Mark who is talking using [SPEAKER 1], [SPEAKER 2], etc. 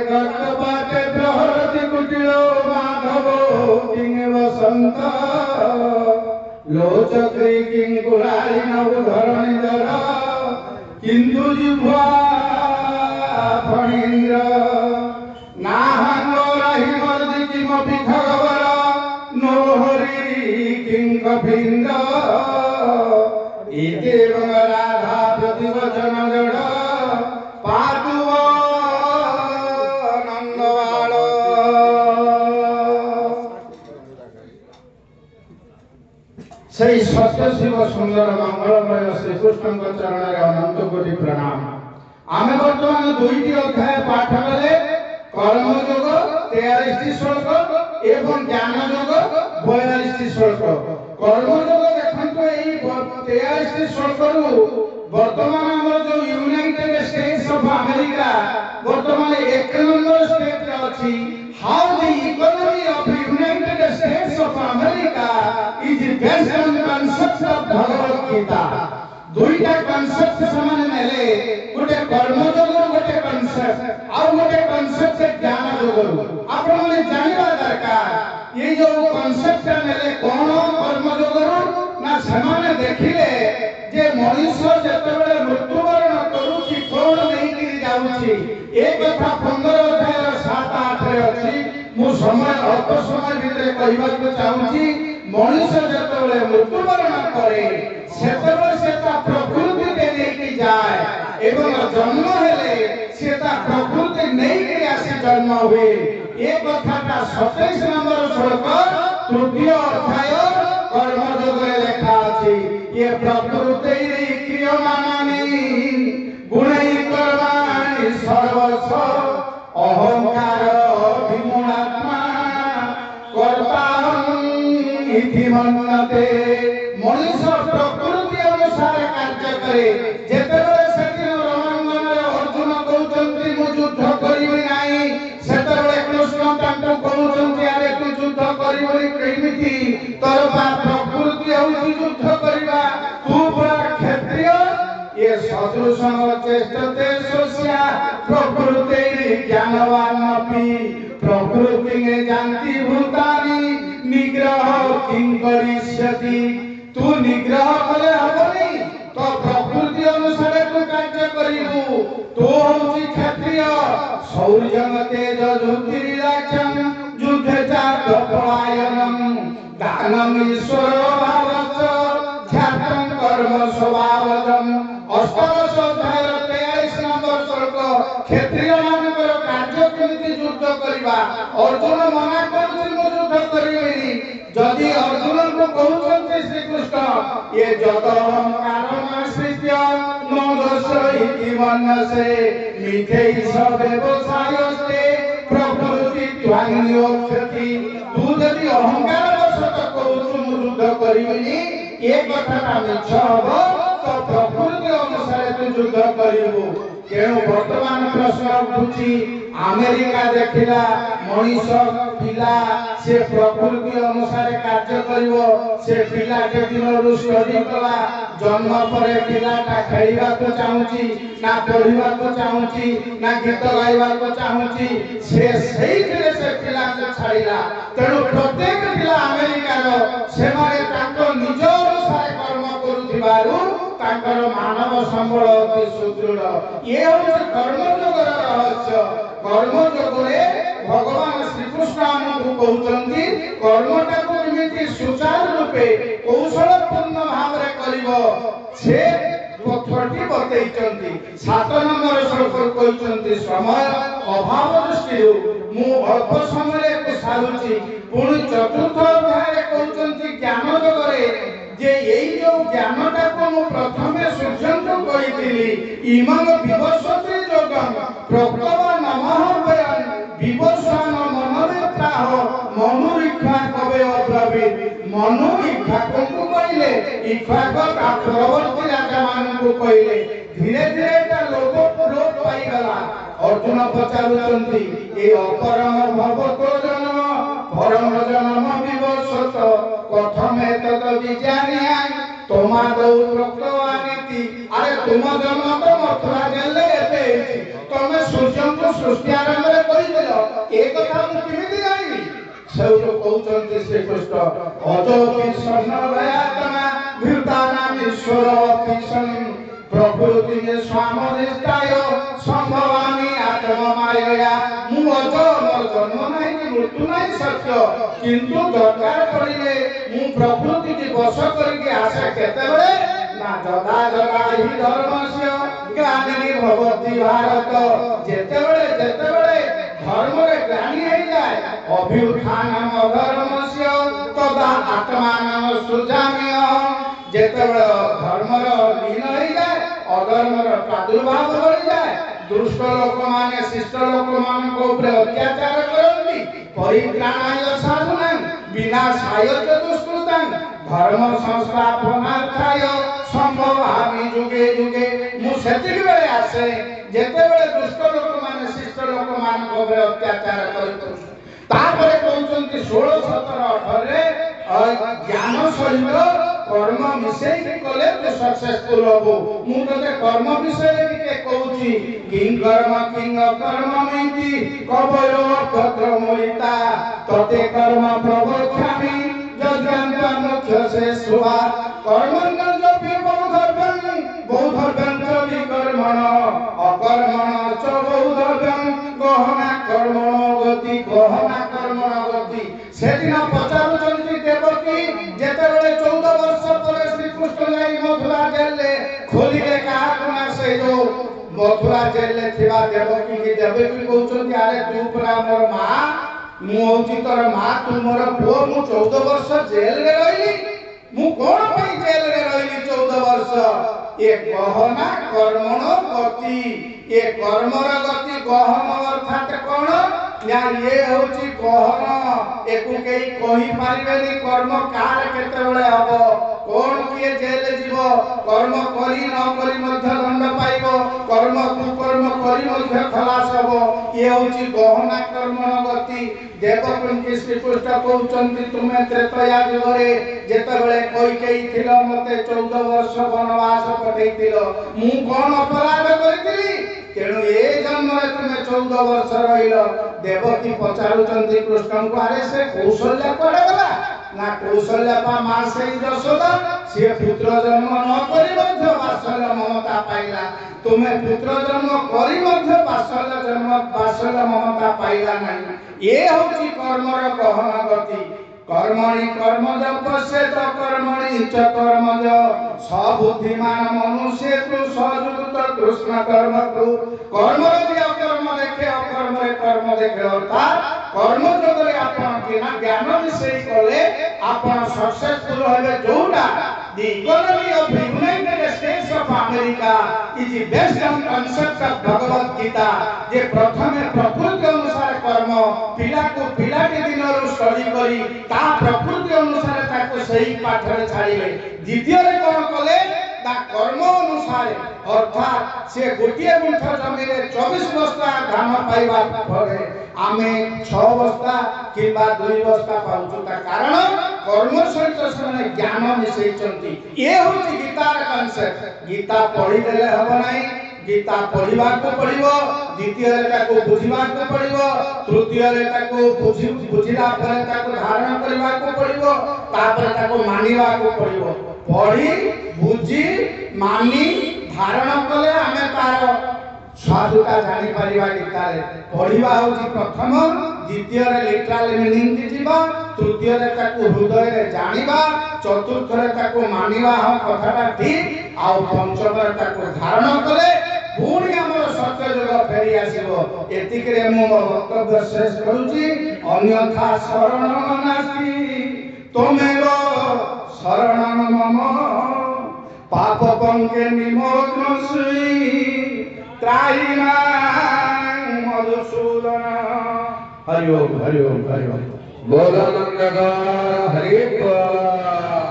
[SPEAKER 1] कल्पपाते प्रहरति कुटिलो Madhav king वसंत लोचक्री king कुलाली नव धरणी दर किंतु जिह्वा फणीन्द्र नाहंगराहि मर्दि किमपि खगवर नो हरि किंग कफीन्द्र इति राधा प्रतिवचन जड़ पातुव नंदवाल से सत्य शिव सुंदर मंगलमय श्रीकृष्ण चरण में अनंत कोटि प्रणाम। आम बर्तमान दुईटी अध्याय पाठ कले कर्मयोग 43 श्लोक एवं ज्ञान योग 42 श्लोक। कर्मयोग देखंतु एई 43 श्लोक वर्तमान हमर जो यूनाइटेड स्टेट्स ऑफ अमेरिका वर्तमान 1 नंबर स्टेट रे अछि। How the economy of United States of America is based on concept of Bhagavad Gita. दुईटा कॉन्सेप्ट समान नेले गोटे कर्मयोग गोटे कॉन्सेप्ट और गोटे कॉन्सेप्ट ज्ञान योग आपण माने जानिबा दरकार। ये जो कॉन्सेप्ट नेले कोन कर्मयोग ना समान देखिले जे मनुष्य जतबेले मृत्युवरण करूची कोन नहीं कि जाउची एक कथा 15 अध्याय 7-8 रे अछि। मु समय अल्प समय भितरे कहबा को चाहूची मनुष्य जतबेले मृत्युवरण करे सेतबेले सेता प्रकृति के नहीं जाए एवं जन्म हेले सेता प्रकृति नहीं कि आसी जन्म हुए। एक कथाटा 27 नंबर श्लोक तृतीय अध्याय कर्मयोग रे लिखा अछि। ये प्रकृति क्रियमाणानि गुणै कर्माणि सर्वस्व अहंकार विमूढात्मा कर्ताहं इति मन्यते। मनुष्य प्रकृति अनुसार कार्य करे जेतेबेले सेदिन रणांगन रे अर्जुन कहउचंती मु युद्ध करिबि नाही सेतेबेले कृष्ण तांको कहउचंती अरे तू युद्ध करिबि केमिति तोर प्रकृति होउची युद्ध करिबा तू बड़ा क्षत्रिय। ये सदृशं चेष्टते स्वस्या प्रकृति ज्ञानवानपि प्रकृति जानति भूतानि निग्रह किं करिष्यति। तू निग्रह कले हबनी तो प्रकृति अनुसार तू कार्य करिबु। तो होउची क्षत्रिय शौर्यं तेज ज्योतिर्लाक्षं युद्धे च पलायनम दानम ईश्वर भावच ध्यानं कर्म स्वभावजम। अष्टादश अध्याय 43 नंबर श्लोक क्षत्रिय मानकर कार्य केमिति युद्ध करिबा अर्जुन मना करछि मु युद्ध करिबेनी। जदि अर्जुन को कहउछन्ते श्री कृष्ण ये जत अहंकारमाश्रित्य नोदस्य इति मनसे मिथै सब व्यवसायस्ते प्रकृति त्वान्योक्षति। तू जदि अहंकार वशत कहउछु मु युद्ध करिबेनी ए कथाटा मिछ हबो तो प्रकृति अनुसार तू युद्ध करिबो। केनु वर्तमान प्रश्न उठुची अमेरिका देखिला मनुष्य पिला से प्रकृति अनुसार कार्य करिवो। से पिला के दिनरु स्टडी कला जन्म परे पिलाटा खेलिबा को चाहूची ना पढ़िबा को चाहूची ना गीत गाइबा को चाहूची से सेइथिरे से पिला को छाड़िला। तेणु प्रत्येक पिला अमेरिका रो से माने ताको निज अनुसार कर्म करूथिबारु ताकर मानव संबल अति सुदृढ़। ये होचे कर्मयोगर रहस्य। कर्मयोग रे भगवान श्री कृष्ण हमकु कहउचंती कर्मटा को केमिति सुचारू रूपे कौशलपूर्ण भाव रे करिवो से पथटी बतैचंती। 7 नंबर श्लोक कहउचंती समय अभाव दृष्टिरु मु अल्प समय को सारुची। पुणी चतुर्थ अध्याय रे कहउचंती ज्ञान योग रे जे एई जो ज्ञानटा को मु प्रथमे सूर्यंत कहितिली इमं विवस्वते योगं प्रक्तव नमः वयं विवस्वान मनोवित्राह मनुरीक्षा कवे अब्रवीत। मनु इच्छा को कहले इच्छा को प्रवर्ती राजा मान को कहले धीरे धीरे एटा लोक पाई गला। अर्जुन पचारुचंती ए अपरम भवतो जन्म परम जन्म विवस्वत कथमे तत विज्ञानिया तोमादौ प्रोक्तवानिति। अरे तुम जन्म तो मथुरा जेल एते तमे सूर्य को सृष्टि आरंभ रे कहउचंती श्री कृष्ण अजोपि स्वर्णभयात्मा भूतानामीश्वर अतिशं प्रकृति स्वामनिष्ठाय संभवामि आत्ममायया मु अजर जन्म नहीं कि मृत्यु नहीं सत्य किंतु दरकार पड़िले मु प्रकृति की वश करके आसे केतेबेले ना जदा जदा ही धर्मस्य ग्लानिर् भवति भारत जेतेबेले धर्म रे ग्लानि हो जाए अभ्युत्थानम अधर्मस्य तदा आत्मानं सृजाम्य जेतेबेले धर्मर लीन हो जाए अधर्मर प्रादुर्भाव बढ़ जाए दुष्ट लोक माने शिष्ट लोक मान को ऊपर अत्याचार करती परित्राणाय साधुनां विनाशाय च दुष्कृतां धर्म संस्थापनार्थाय संभवामि जुगे जुगे मु सेतिक बेले आसे जेते बेले दुष्ट लोक माने शिष्ट लोक मान को ऊपर अत्याचार करती तापरे कहउचंती 16 17 18 रे ज्ञान सहित कर्म मिसेई कले तो सक्सेसफुल होबो मु तते कर्म विषय के कहउची किंग कर्म मिति कबयो पत्र मोहिता तते कर्म प्रवक्ष्यामि यज्ञान्त मुख्य से सुवा कर्मण्य जपि बहुधर्मं च विकर्मण अकर्मण च बहुधर्मं गहना कर्मण गति सेदिन पचारुचंती देवकी जेतेबेले 14 वर्ष पर श्री कृष्ण जाई मथुरा जेल खोलिले काकुना से जो मथुरा जेल थिबा देवकी की देवकी कहउचंती अरे तू परा मोर मां मु होची तोर मां तू मोर पुओ मु 14 वर्ष जेल रे रहिली मु कोन पई जेल रे रहिली 14 वर्ष ए गहना कर्मण गति ए कर्मर गति गहन अर्थात कोन या ये होची गहन एकु केई कहि पारिबेनी कर्म कार केतेबेले हबो कोन किए जेल जीवो कर्म करी न करी मध्य दंड पाइबो कर्म कुकर्म करी मध्य खलास हबो ये होची गहना कर्मण गति देवकी श्री कृष्ण कहउचंती तुमे त्रेतया जुगरे जेतेबेले कोई केई थिलो मते 14 वर्ष वनवास पठेइतिलो मु कोन अपराध करितिली तेणु ए जन्म रे तुमे 14 वर्ष रहिलो देवकी पचारुचंती कृष्ण को अरे से कौशल्या पड़े गला ना कौशल्या पा मां से यशोदा से पुत्र जन्म न करी मध्य वात्सल्य ममता पाइला तुमे पुत्र जन्म करी मध्य वात्सल्य ममता पाइला नहीं ये होची कर्मर गहन गति कर्मणि कर्मज पश्येत कर्मणि च कर्मज सबुद्धिमान मनुष्य को सजुक्त कृष्ण कर्म को कर्म रे अकर्म देखे अकर्म रे कर्म देखे अर्थात कर्म जगरे आपण बिना ज्ञान विषय कले आपण सक्सेसफुल होबे जोटा the economy of the United States of America is based on concept of Bhagavad Gita जे प्रथमे प्रकृति अनुसार कर्म पिला को पिलाटी दिनरु स्टडी करी ता प्रकृति अनुसार ताको सही पाठ रे छाड़िले द्वितीय रे कोन कले ता कर्म अनुसार अर्थात से गोटिए गुंठ जमी रे 24 बस्ता धान पाइबा परे आमे 6 बस्ता किबा 2 बस्ता पाउछु ता कारण कर्म सहित से ज्ञान मिसैचंती ए होची गीतार कॉन्सेप्ट गीता पढ़ी देले हबो नाही गीता पढ़िबा को पड़िबो द्वितीय रे ताको बुझिबा को पड़िबो तृतीय रे ताको बुझिला परे ताको धारण करबा को पड़िबो तापर ताको मानिबा को पड़िबो पढ़ी बुझी मानी धारण कले आमे तार साधुता जानि परिबा गीता रे पढ़िबा होची प्रथम द्वितीय रे लिटरल मीनिंग दिजिबा तृतीय रे ताको हृदय रे जानिबा चतुर्थ रे ताको मानिबा ह कथाटा ठीक आ पंचम रे ताको धारण कले पुणी हमर सत्य जुग फेरी आसीबो एतिक रे मो वक्तव्य शेष करूची अन्यथा शरण नास्ति तमेव शरणं मम पाप पंके निमग्न श्री त्राहि मां मधुसूदन हरि ओम हरि ओम हरि ओम बोलो नंदगार हरि बोल।